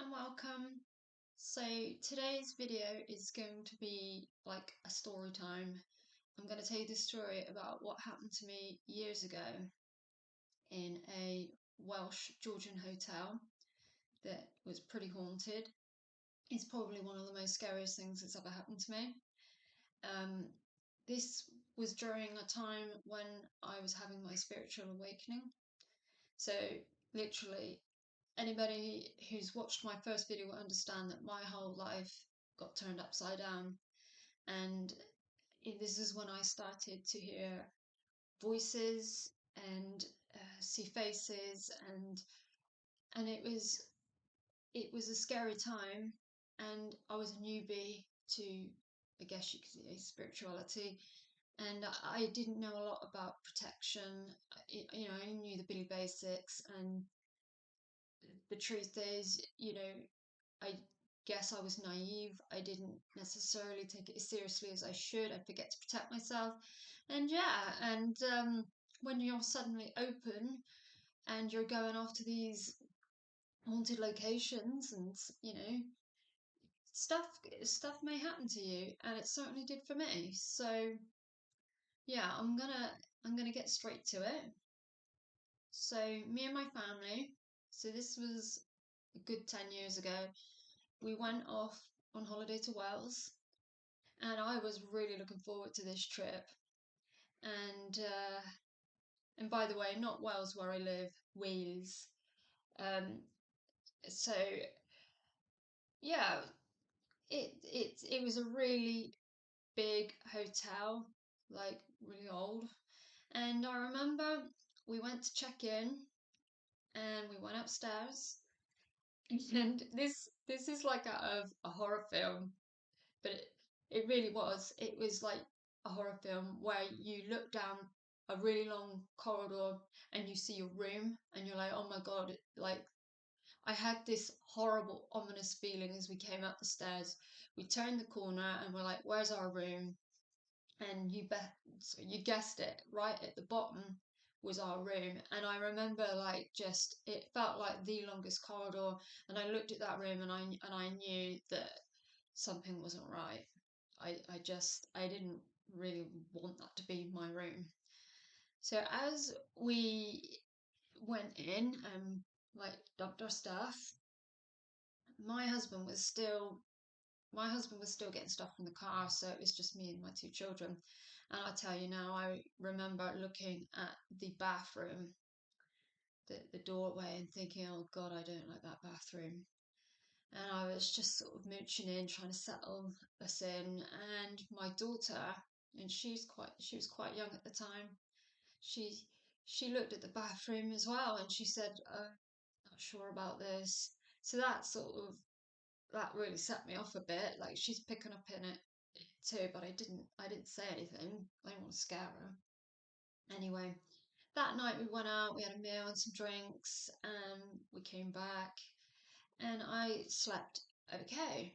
And welcome. So today's video is going to be like a story time. I'm going to tell you the story about what happened to me years ago in a Welsh Georgian hotel that was pretty haunted. It's probably one of the most scariest things that's ever happened to me. Um, this was during a time when I was having my spiritual awakening. So literally anybody who's watched my first video will understand that my whole life got turned upside down, and this is when I started to hear voices and see faces, and it was a scary time, and I was a newbie to, I guess you could say, spirituality, and I didn't know a lot about protection. I knew the Billy Basics, and the truth is, I guess I was naive. I didn't necessarily take it as seriously as I should. I forget to protect myself. And yeah, when you're suddenly open and you're going off to these haunted locations, and stuff stuff may happen to you, and it certainly did for me. So yeah, I'm gonna get straight to it. So me and my family, so this was a good 10 years ago, we went off on holiday to Wales, and I was really looking forward to this trip. And by the way, not Wales where I live, Wales. Um, so yeah, it was a really big hotel, like really old. And I remember we went to check in, and we went upstairs, and this is like out of a horror film, but it really was. It was like a horror film where you look down a really long corridor and you see your room, and you're like, oh my God, like I had this horrible, ominous feeling as we came up the stairs. We turned the corner and we're like, where's our room? And so you guessed it, right at the bottom was our room. And I remember, like, just it felt like the longest corridor, and I looked at that room, and I knew that something wasn't right. I didn't really want that to be my room. So as we went in and like dumped our stuff, my husband was still my husband was still getting stuff from the car, so it was just me and my two children. And I tell you now, I remember looking at the bathroom, the doorway, and thinking, oh God, I don't like that bathroom. And I was just sort of mooching in, trying to settle us in. And my daughter, and she was quite young at the time, she she looked at the bathroom as well, and she said, not sure about this. So that really set me off a bit. Like, she's picking up in it too, but I didn't say anything. I didn't want to scare her. Anyway, that night we went out, we had a meal and some drinks, and we came back, and I slept okay.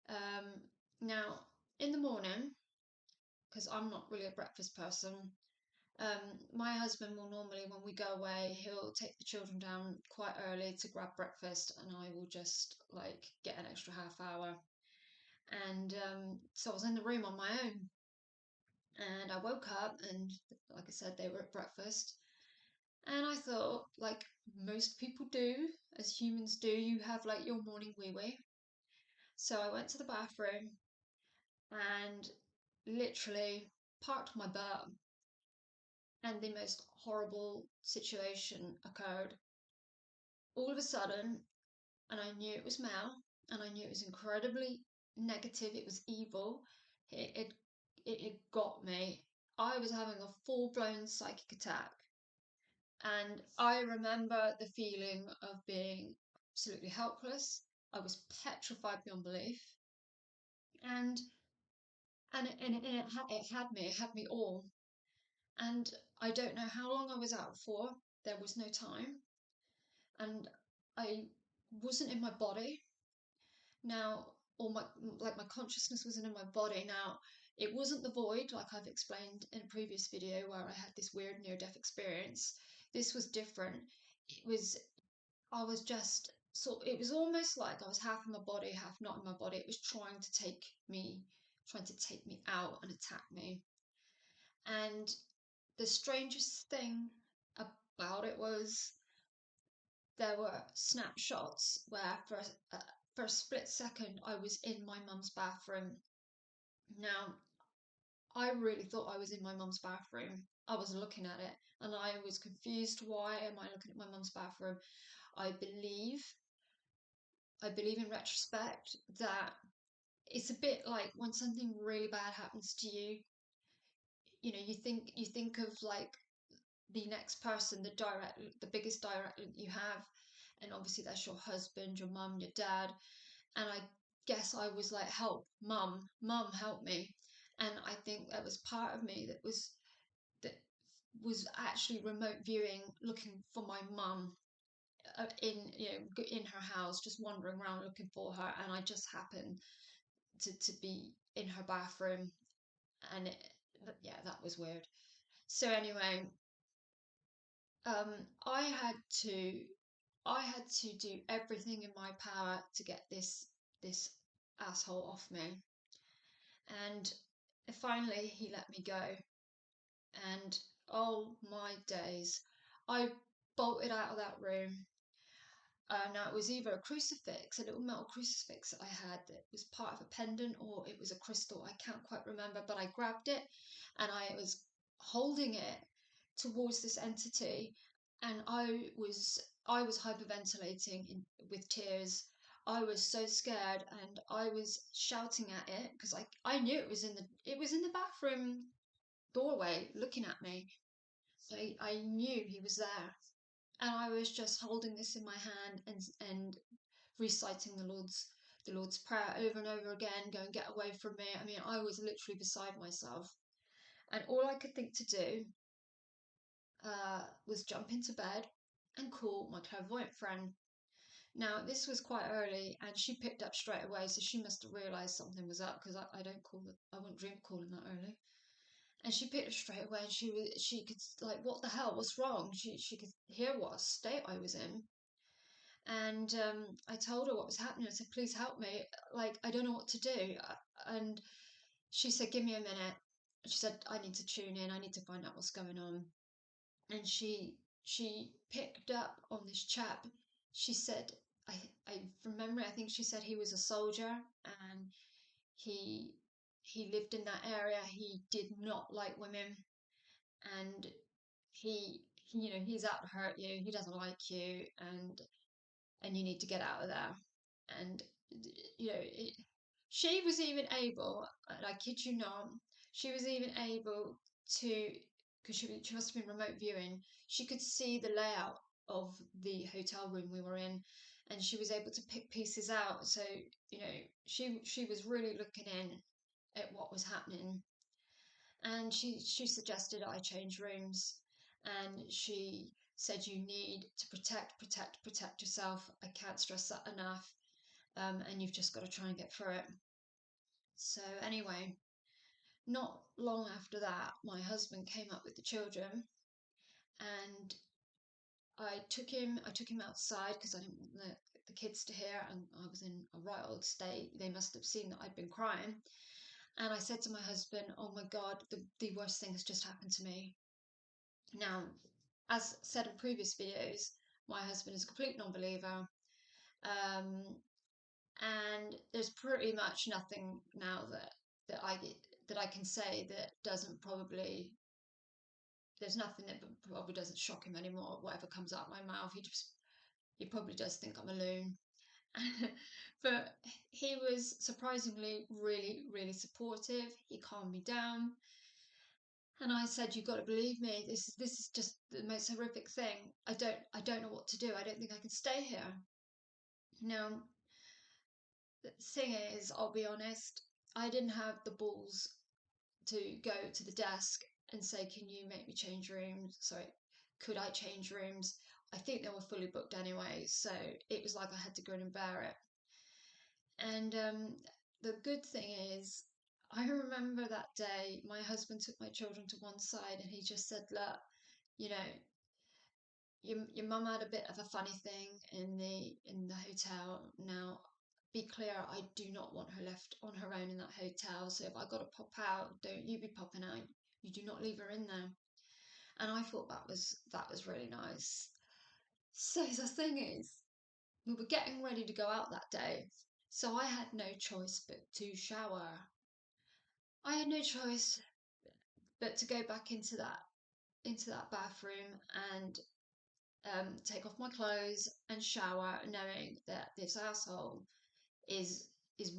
Um, Now, in the morning, because I'm not really a breakfast person, my husband will normally, when we go away, he'll take the children down quite early to grab breakfast, and I will just like get an extra half hour. And so I was in the room on my own, and I woke up, and like I said, they were at breakfast. And I thought, like most people do, as humans do, you have like your morning wee wee. So I went to the bathroom and literally parked my butt, and the most horrible situation occurred. All of a sudden, and I knew it was Mel, and I knew it was incredibly negative, it was evil, it, it got me. I was having a full-blown psychic attack, and I remember the feeling of being absolutely helpless. I was petrified beyond belief, and it had me all. And I don't know how long I was out for. There was no time, and I wasn't in my body now, or my consciousness wasn't in my body now. It wasn't the void like I've explained in a previous video where I had this weird near-death experience. This was different. It was I was just so it was almost like I was half in my body, half not in my body. It was trying to take me out and attack me. And the strangest thing about it was there were snapshots where for a split second I was in my mum's bathroom. Now, I really thought I was in my mum's bathroom. I was looking at it and I was confused. Why am I looking at my mum's bathroom? I believe, I believe in retrospect that it's a bit like when something really bad happens to you, you think of like the next person, the biggest direct link you have, and obviously that's your husband, your mum, your dad. And I guess I was like, help, mum, help me. And I think that was part of me that was actually remote viewing, looking for my mum, in her house, just wandering around looking for her, and I just happened to be in her bathroom, and yeah, that was weird. So anyway, um, I had to I had to do everything in my power to get this asshole off me, and finally he let me go. And oh my days, I bolted out of that room. Now it was either a crucifix, a little metal crucifix that I had that was part of a pendant, or it was a crystal. I can't quite remember, but I grabbed it and I was holding it towards this entity, and I was hyperventilating with tears. I was so scared, and I was shouting at it because I knew it was in the bathroom doorway looking at me. I knew he was there, and I was just holding this in my hand and reciting the Lord's Prayer over and over again, going, get away from me. I mean, I was literally beside myself, and all I could think to do was jump into bed and call my clairvoyant friend. Now, this was quite early, and she picked up straight away, so she must have realised something was up because I don't call it. I wouldn't dream of calling that early. And she picked up straight away, and she could, like, what the hell? What's wrong? She could hear what state I was in. And I told her what was happening. I said, please help me. Like, I don't know what to do. And she said, give me a minute. She said, I need to tune in. I need to find out what's going on. And she picked up on this chap. She said, I from memory, I think she said he was a soldier, and he he lived in that area. He did not like women, and he's out to hurt you. He doesn't like you, and you need to get out of there. And you know, it, she was even able, and I kid you not, she was even able to, because she must have been remote viewing, she could see the layout of the hotel room we were in, and she was able to pick pieces out. So, she was really looking in at what was happening. And she suggested I change rooms, and she said you need to protect yourself. I can't stress that enough. And you've just got to try and get through it. So anyway, not long after that, my husband came up with the children, and I took him outside because I didn't want the kids to hear, and I was in a right old state. They must have seen that I'd been crying. And I said to my husband, oh my God, the worst thing has just happened to me. Now, as said in previous videos, my husband is a complete non-believer. Um, and there's pretty much nothing now that I can say that doesn't probably there's nothing that probably doesn't shock him anymore. Whatever comes out of my mouth, he probably does think I'm a loon. But he was surprisingly really, really supportive. He calmed me down, and I said, "You've got to believe me. This is just the most horrific thing. I don't know what to do. I don't think I can stay here." Now, the thing is, I'll be honest, I didn't have the balls to go to the desk and say, can you make me change rooms? Sorry, could I change rooms? I think they were fully booked anyway, so it was like I had to go and bear it. And the good thing is, I remember that day my husband took my children to one side and he just said, look, you know, your mum had a bit of a funny thing in the be clear, I do not want her left on her own in that hotel. So if I got to pop out, don't you be popping out. You do not leave her in there. And I thought that was really nice. So the thing is, we were getting ready to go out that day. So I had no choice but to shower. I had no choice but to go back into that bathroom and take off my clothes and shower, knowing that this asshole is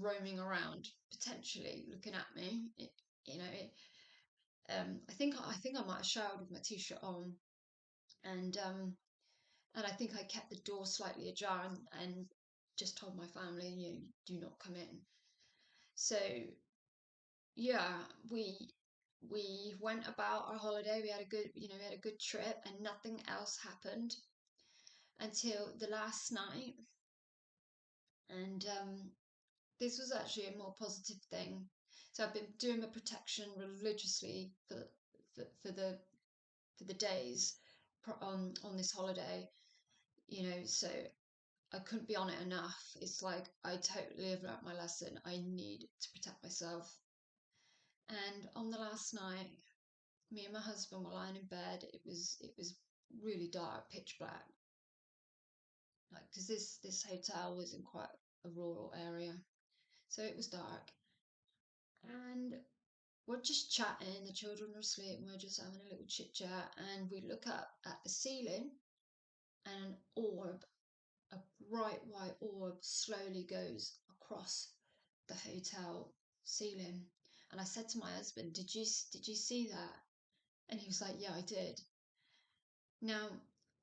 roaming around, potentially looking at me. You know, I think I might have showered with my t-shirt on, and I think I kept the door slightly ajar and just told my family, you know, do not come in. So yeah, we went about our holiday. We had a good, you know, we had a good trip, and nothing else happened until the last night. And this was actually a more positive thing. So I've been doing my protection religiously for the days on this holiday, you know. So I couldn't be on it enough. It's like I totally have learnt my lesson. I need to protect myself. And on the last night, me and my husband were lying in bed. It was really dark, pitch black. Like, because this hotel was in quite a rural area, so it was dark. And we're just chatting. The children are asleep, and we're just having a little chit chat. And we look up at the ceiling, and an orb, a bright white orb, slowly goes across the hotel ceiling. And I said to my husband, did you see that?" And he was like, "Yeah, I did." Now,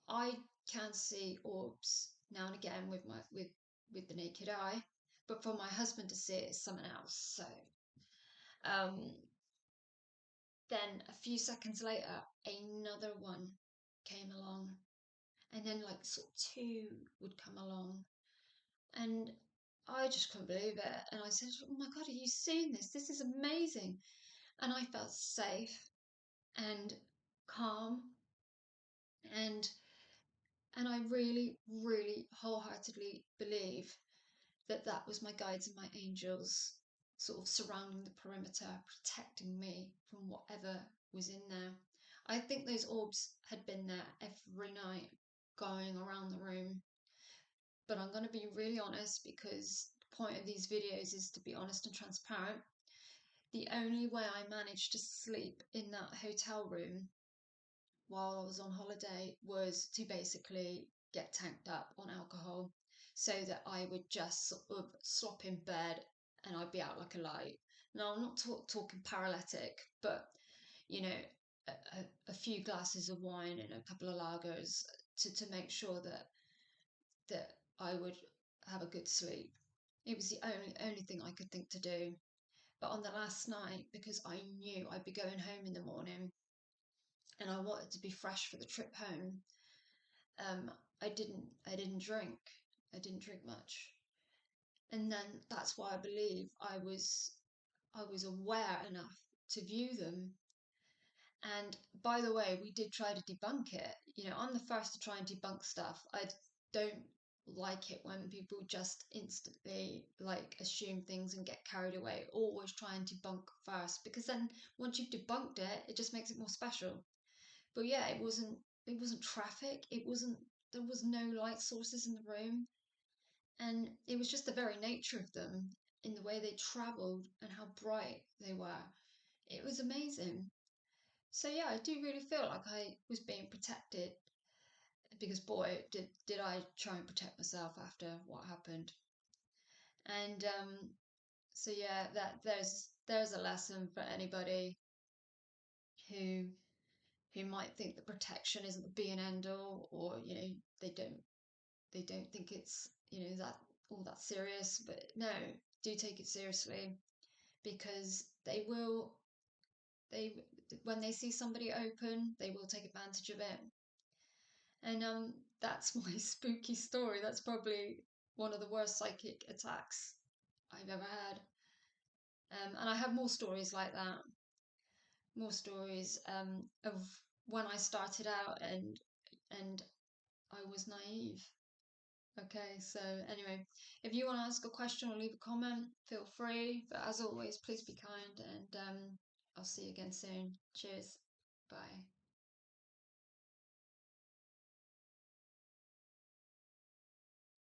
I can see orbs now and again with the naked eye, but for my husband to see it is something else. So, um, then a few seconds later, another one came along, and then like sort of two would come along, and I just couldn't believe it. And I said, "Oh my God, are you seeing this? This is amazing." And I felt safe and calm, and I really, really wholeheartedly believe that that was my guides and my angels sort of surrounding the perimeter, protecting me from whatever was in there. I think those orbs had been there every night, going around the room. But I'm going to be really honest, because the point of these videos is to be honest and transparent. The only way I managed to sleep in that hotel room while I was on holiday was to basically get tanked up on alcohol, so that I would just sort of slop in bed and I'd be out like a light. Now, I'm not talking paralytic, but you know, a few glasses of wine and a couple of lagers to make sure that I would have a good sleep. It was the only thing I could think to do. But on the last night, because I knew I'd be going home in the morning and I wanted to be fresh for the trip home, um, I didn't drink. I didn't drink much. And then that's why I believe I was aware enough to view them. And by the way, we did try to debunk it. You know, I'm the first to try and debunk stuff. I don't like it when people just instantly like assume things and get carried away. Always try and debunk first, because then once you've debunked it, it just makes it more special. But yeah, it wasn't traffic. It wasn't There was no light sources in the room, and it was just the very nature of them, in the way they traveled and how bright they were. It was amazing. So yeah, I do really feel like I was being protected, because boy, did I try and protect myself after what happened. And so yeah, that there's a lesson for anybody who might think that protection isn't the be and end all, or you know, they don't think it's, you know, that all that serious. But no, do take it seriously, because they when they see somebody open, they will take advantage of it. And that's my spooky story. That's probably one of the worst psychic attacks I've ever had. And I have more stories like that, more stories of when I started out and I was naive. Okay, so anyway, if you want to ask a question or leave a comment, feel free. But as always, please be kind, and I'll see you again soon. Cheers. Bye.